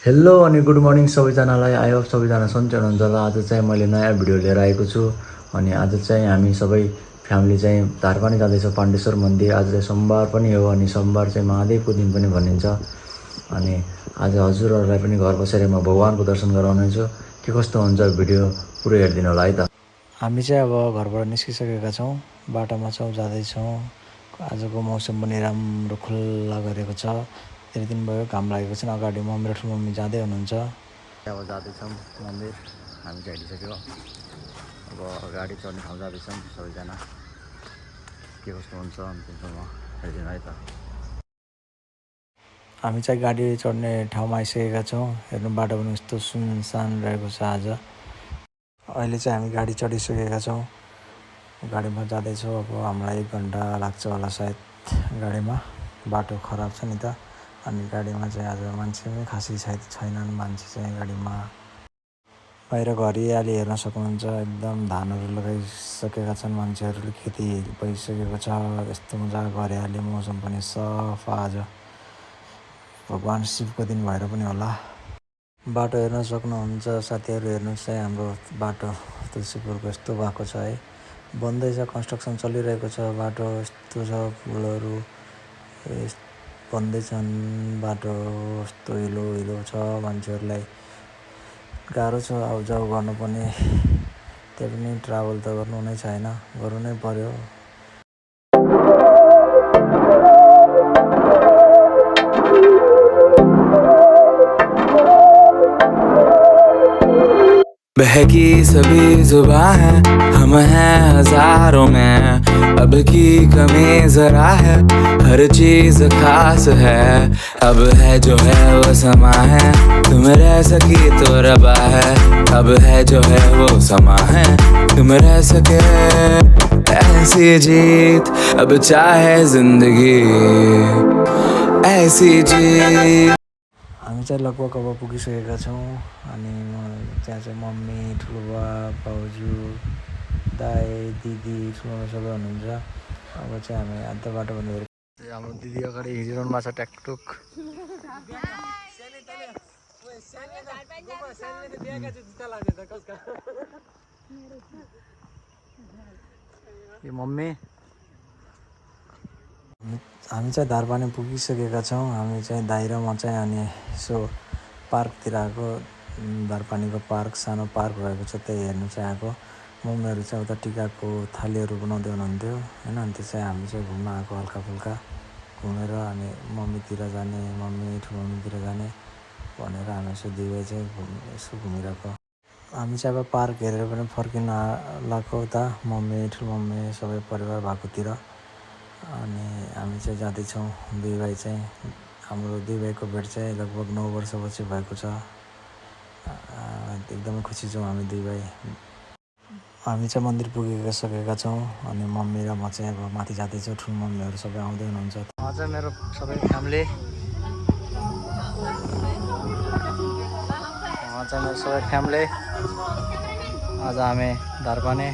Hello अनि good morning सबैजनालाई। I hope सबैजना सन्चै हुनुहुन्छ होला। आज चाहिँ मैले नयाँ भिडियो लिएर आएको छु। अनि आज चाहिँ हामी सबै फ्यामिली चाहिँ धारपानी जाँदैछौँ पाण्डेश्वर मन्दिर। आज चाहिँ सोमबार पनि हो अनि सोमबार चाहिँ महादेवको दिन पनि भनिन्छ। अनि आज हजुरहरूलाई पनि घर बसेर म भगवान्को दर्शन गराउनेछु। के कस्तो हुन्छ भिडियो पुरै हेरिदिनु होला है त। हामी चाहिँ अब घरबाट निस्किसकेका छौँ, बाटोमा छौँ, जाँदैछौँ। आजको मौसम पनि राम्रो खुल्ला गरेको छ। धेरै दिन भयो घाम लागेको छैन। अगाडि मम्मी र ठुलो मम्मी जाँदै हुनुहुन्छ। अब जाँदैछौँ मन्दिर। हामी चाहिँ हिँडिसक्यो। अब गाडी चढ्ने ठाउँ जाँदैछौँ सबैजना। के कस्तो हुन्छ अन्तिमसम्म हेरिदिनु है त। हामी चाहिँ गाडी चढ्ने ठाउँमा आइसकेका छौँ। हेर्नु बाटो पनि यस्तो सुनसान रहेको छ आज। अहिले चाहिँ हामी गाडी चढिसकेका छौँ। गाडीमा जाँदैछौँ। अब हामीलाई 1 घन्टा लाग्छ होला सायद गाडीमा। बाटो खराब छ नि त। अनि गाडीमा चाहिँ आज मान्छे पनि खासै छैनन्। मान्छे चाहिँ गाडीमा बाहिर हरियाली हेर्न सक्नुहुन्छ। एकदम धानहरू लगाइसकेका छन् मान्छेहरूले। खेती भइसकेको छ। यस्तो मजाको हरियाली, मौसम पनि सफा। आज भगवान् शिवको दिन भएर पनि होला। बाटो हेर्न सक्नुहुन्छ साथीहरू। हेर्नुहोस् है, हाम्रो बाटो तुलसीपुरको यस्तो भएको छ है। बन्दैछ, कन्स्ट्रक्सन चलिरहेको छ। बाटो यस्तो छ, पुलहरू बन्दैछन्। बाटो यस्तो हिलो छ, मान्छेहरूलाई गाह्रो छ आउजाउ गर्नु पनि। त्यही पनि ट्राभल त गर्नु नै छैन, गर्नु नै पर्यो। बहकी सभी जुबां है, हम हैं हजारों में। अब की कमी जरा है, हर चीज खास है। अब है जो है वो समा है, तुम रह सकी तो रबा है। अब है जो है वो समा है, तुम रह सके ऐसी जीत। अब चाहे जिंदगी ऐसी जीत। हामी चाहिँ लगभग अब पुगिसकेका छौँ। अनि त्यहाँ चाहिँ मम्मी, ठुलो बुवा, भाउजू, दाइ, दिदी, ठुलो सबै हुनुहुन्छ। अब चाहिँ हामी आधा बाटो भनेर हाम्रो दिदी अगाडि हिँडिरहनु भएको छ ट्याकटुक। यो मम्मी। हामी चाहिँ धारपानी पुगिसकेका छौँ। हामी चाहिँ दाइ र म चाहिँ अनि यसो पार्कतिर आएको। धारपानीको पार्क, सानो पार्क रहेको छ, त्यही हेर्नु चाहिँ आएको। मम्मीहरू चाहिँ उता टिकाको थालीहरू बनाउँदै हुनुहुन्थ्यो होइन। अनि त्यो चाहिँ हामी चाहिँ घुम्न आएको, हल्का फुल्का घुमेर अनि मम्मीतिर जाने, मम्मी ठुलो मम्मीतिर जाने भनेर हामी यसो 2 भाइ चाहिँ यसो घुमिरहेको। हामी चाहिँ अब पार्क हेरेर पनि फर्किन लाग्यो उता, मम्मी, ठुलो मम्मी सबै परिवार भएकोतिर। अनि हामी चाहिँ जाँदैछौँ 2 भाइ चाहिँ। हाम्रो 2 भाइको भेट चाहिँ लगभग 9 वर्षपछि भएको छ। एकदमै खुसी छौँ हामी 2 भाइ। हामी चाहिँ मन्दिर पुगिसकेका छौँ। अनि मम्मी र म चाहिँ अब माथि जाँदैछौँ। ठुलो मम्मीहरू सबै आउँदै हुनुहुन्छ। आज मेरो सबै फ्यामिली, मेरो सबै फ्यामिली आज हामी धारपानी।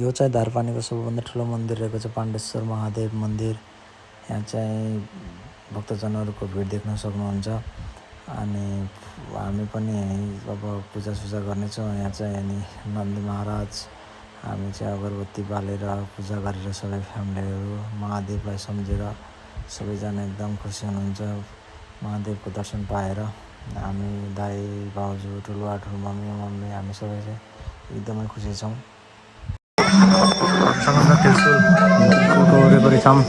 यो चाहिँ धारपानीको सबैभन्दा ठुलो मन्दिर रहेको छ, पाण्डेश्वर महादेव मन्दिर। यहाँ चाहिँ भक्तजनहरूको भिड देख्न सक्नुहुन्छ। अनि हामी पनि अब पूजासुजा गर्नेछौँ यहाँ चाहिँ। अनि नन्दी महाराज, हामी चाहिँ अगरबत्ती बालेर पूजा गरेर सबै फ्यामिलीहरू महादेवलाई सम्झेर सबैजना एकदम खुसी हुनुहुन्छ महादेवको दर्शन पाएर। हामी दाइ, भाउजू, ठुलो मम्मी हामी सबै चाहिँ एकदमै खुसी छौँ। त्रिशुलको वरिपरि छौँ।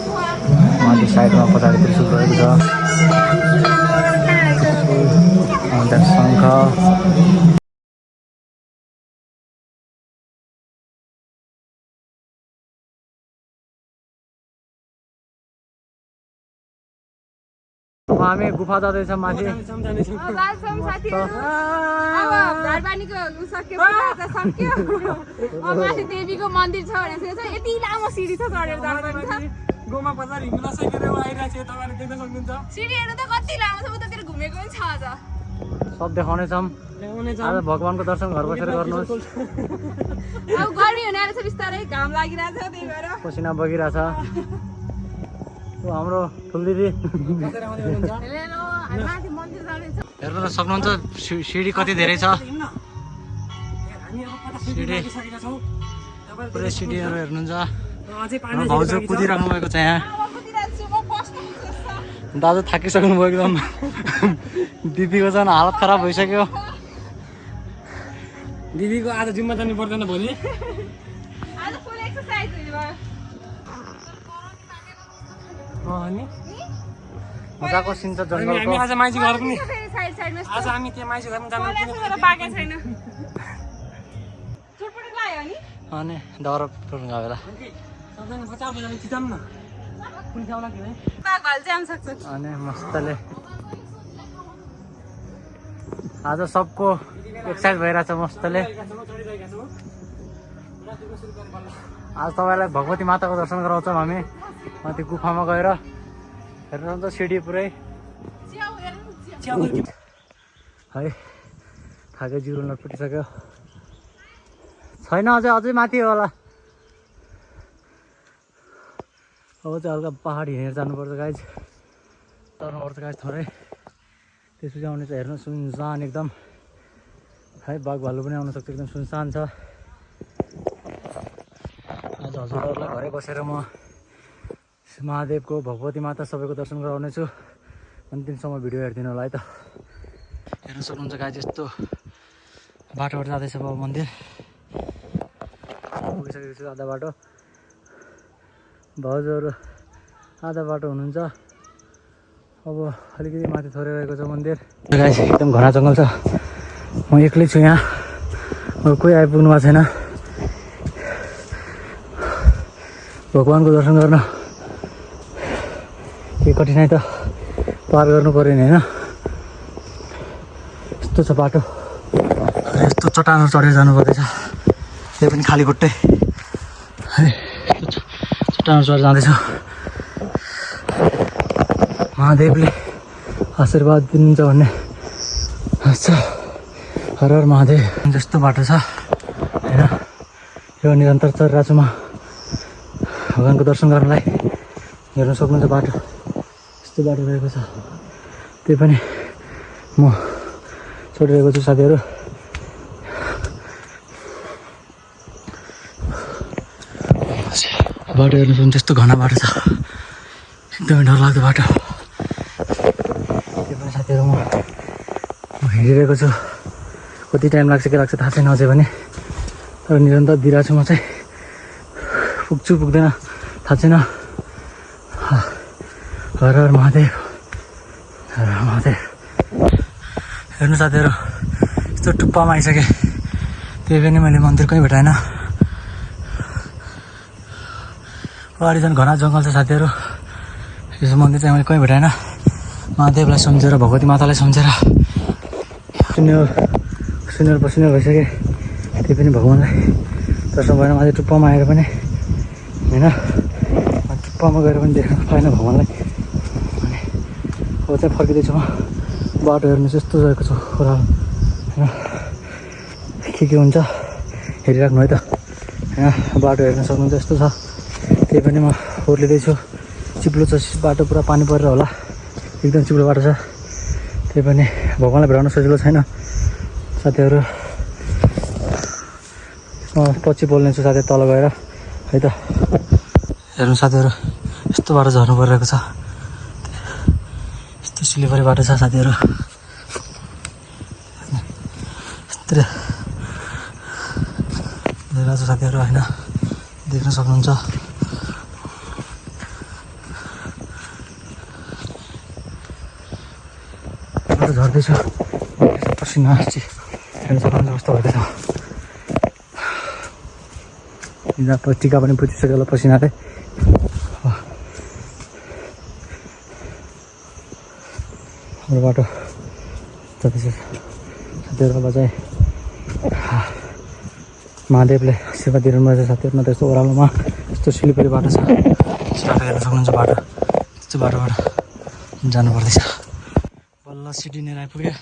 माथि साइडमा पछाडि त्रिशुल रहेको छ। अन्त शङ्ख, अब हामी गुफा जाँदैछौँ माथि। देवीको मन्दिर छ भने यति लामो सिडी छ चढेर जानुपर्छ। गोमा बजार हिँड्न सकेर आइरहेको छ, तपाईँले देख्न सक्नुहुन्छ। सिडीहरू त कति लामो छ, म त घुमेको पनि छ आज। सब देखाउनेछौँ आज भगवानको दर्शन घर बसेर गर्नुहोस् अब गर्मी हुने आएर बिस्तारै घाम लागिरहेछ त्यही भएर पसिना बगिरहेछ हाम्रो ठुल्दिदी हेलो हामी माथि मन्दिर जाँदैछ हेर्न त सक्नुहुन्छ सिडी कति धेरै छ सिडी पुरै सिडीहरू हेर्नुहुन्छ भाउजू कुदिराख्नु भएको छ यहाँ दाजु थाकिसक्नु भयो एकदम दिदीको झन् हालत खराब भइसक्यो दिदीको आज जिम्मा जानु पर्दैन भोलि आज फुल एक्सरसाइज भयो अनि मजाको सिन छ हामी जङ्गलको आज माइजी घर पनि फेरि साइड साइडमा आज हामी त्यहाँ माइजी घर पनि जानु पाकेको छैन चुटपुट लाग्यो नि अनि दाउरा पुर्नु गयो बेला सबजना 50 बजे चिताम न कुन ठाउँ लाग्यो है बाघभालु चाहिँ आउन सक्छ अनि मस्तले आज सबको एक्सर्साइज भइरहेछ मस्तले आज तपाईँलाई भगवती माताको दर्शन गराउँछौँ हामी माथि गुफामा गएर हेर्नुहुन्छ सिडी पुरै है थाकै जिरो नटपुटिसक्यो छैन अझै माथि होला अब चाहिँ हल्का पहाड हिँडेर जानुपर्छ गाइज तर्नुपर्छ गाइज थोरै त्यसपछि आउने चाहिँ हेर्नु सुनसान एकदम है बाघ भालु पनि आउन सक्छ एकदम सुनसान छ आज हजुरहरूलाई घरै बसेर म महादेवको भगवती माता सबैको दर्शन गराउनेछु अन्तिमसम्म भिडियो हेरिदिनु होला है त हेर्न सक्नुहुन्छ गाइज यस्तो बाटोबाट जाँदैछ बाबा मन्दिर पुगिसकेको छु आधा बाटो भाउजूहरू आधा बाटो हुनुहुन्छ अब अलिकति माथि थोरै रहेको छ मन्दिर गाइस एकदम घना जङ्गल छ म एक्लै छु यहाँ अब कोही आइपुग्नु भएको छैन भगवानको दर्शन गर्न के कठिनाइ त पार गर्नु पऱ्यो नि होइन यस्तो छ बाटो यस्तो चट्टानहरू चढेर जानुपर्दैछ त्यही पनि खाली खुट्टै है चट्टानहरू चढेर जाँदैछ महादेवले आशीर्वाद दिनुहुन्छ भन्ने आशा हर हर महादेव जस्तो बाटो छ होइन यो निरन्तर चढिरहेको छु म भगवानको दर्शन गर्नलाई हेर्न सक्नुहुन्छ बाटो यस्तो बाटो रहेको छ त्यही पनि म चढिरहेको छु साथीहरू बाटो हेर्नु सक्नुहुन्छ यस्तो घना बाटो छ एकदमै डरलाग्दो बाटो त्यो पनि साथीहरू म हिँडिरहेको छु कति टाइम लाग्छ के लाग्छ थाहा छैन अझै भने तर निरन्तर दिइरहेको छु म चाहिँ पुग्छु पुग्दैन थाहा छैन हर हर महादेव हर हर महादेव हेर्नु साथीहरू यस्तो टुप्पामा आइसकेँ त्यही पनि मैले मन्दिर कहीँ भेटाएन अगाडि झन् घना जङ्गल छ साथीहरू यो मन्दिर चाहिँ मैले कहीँ भेटाएन महादेवलाई सम्झेर भगवती मातालाई सम्झेर सुनेर पसिनेर भइसकेँ त्यही पनि भगवान्लाई दर्शन भएन माथि टुप्पामा आएर पनि होइन टुप्पामा गएर पनि देख्न पाएन भगवान्लाई अनि अब चाहिँ फर्किँदैछु म बाटो हेर्नु चाहिँ यस्तो रहेको छ ओह्रालो होइन के हुन्छ हेरिराख्नु है त होइन बाटो हेर्न सक्नुहुन्छ यस्तो छ त्यही पनि म ओर्लिँदैछु चिप्लो छ बाटो पुरा पानी परेर होला एकदम चिप्लो बाटो छ त्यही पनि भगवान्लाई भेटाउन सजिलो छैन साथीहरू म पछि बोल्नेछु साथी तल गएर है त हेर्नु साथीहरू यस्तो बाटो झर्नु परिरहेको छ यस्तो सिलिपरी बाटो छ साथीहरू यस्तो धेरै छ साथीहरू होइन देख्न सक्नुहुन्छ बाटो झर्दैछु पसिना हेर्नु सक्नुहुन्छ कस्तो भइरहेछ टिका पनि पुगिसक्यो होला पसिनाले हाम्रो बाटो जाँदैछ साथीहरू अब चाहिँ महादेवले आशीर्वाद दिइरहनु भएको छ साथीहरू त्यस्तो ओह्रालोमा यस्तो सिलिपरी बाटो छ त्यस्तो बाटो हेर्न सक्नुहुन्छ बाटो त्यस्तो बाटोबाट जानु पर्दैछ बल्ल सिडी लिएर आइपुग्यो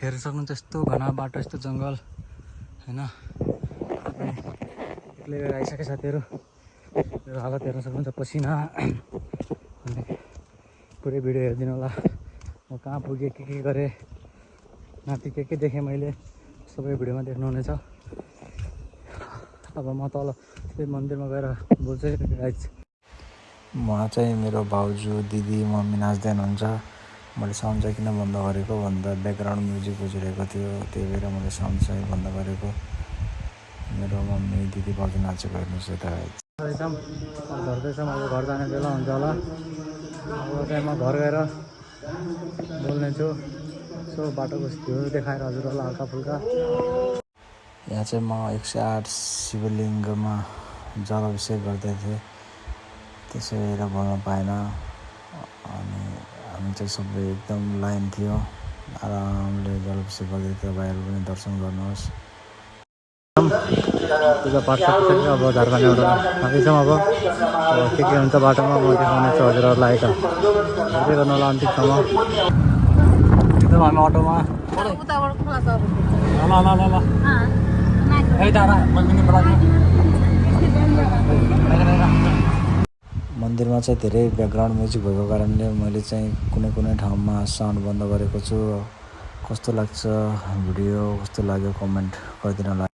हेर्न सक्नुहुन्छ यस्तो घना बाटो यस्तो जङ्गल होइन एक्लै गएर आइसके साथीहरू मेरो हालत हेर्न सक्नुहुन्छ पसिना अनि पुरै भिडियो हेरिदिनु होला म कहाँ पुगेँ के गरेँ माथि के देखेँ मैले सबै भिडियोमा देख्नुहुनेछ अब म तल त्यही मन्दिरमा गएर बोल्छु गाइज म चाहिँ मेरो भाउजू दिदी मम्मी नाच्दै हुनुहुन्छ मैले साउन्ड चाहिँ किन बन्द गरेको भन्दा ब्याकग्राउन्ड म्युजिक बजिरहेको थियो त्यही भएर मैले साउन्ड चाहिँ बन्द गरेको मेरो मम्मी दिदी भाउजू नाचेको हेर्नुहोस् यता एकदम झर्दैछौँ अब घर जाने बेला हुन्छ होला अब चाहिँ म घर गएर बोल्ने छु सो बाटोको भ्यू देखाएर हजुरहरूलाई हल्का फुल्का यहाँ चाहिँ म 108 शिवलिङ्गमा जल अभिषेक गर्दै थिएँ त्यसै भएर बोल्न पाएन अनि हामी चाहिँ सबै एकदम लाइन थियो आरामले जल अभिषेक गर्दै थियो तपाईँहरू पनि दर्शन गर्नुहोस् पूजा पाठ सकिसक्यो अब झारखण्डबाट थाकैछौँ अब के हुन्छ बाटोमा म देखाउने छु हजुरहरूलाई त हेर्दै गर्नु होला अन्तिमसम्म एकदम हामी अटोमा मन्दिरमा चाहिँ धेरै ब्याकग्राउन्ड म्युजिक भएको कारणले मैले चाहिँ कुनै ठाउँमा साउन्ड बन्द गरेको छु कस्तो लाग्छ भिडियो कस्तो लाग्यो कमेन्ट गरिदिनु होला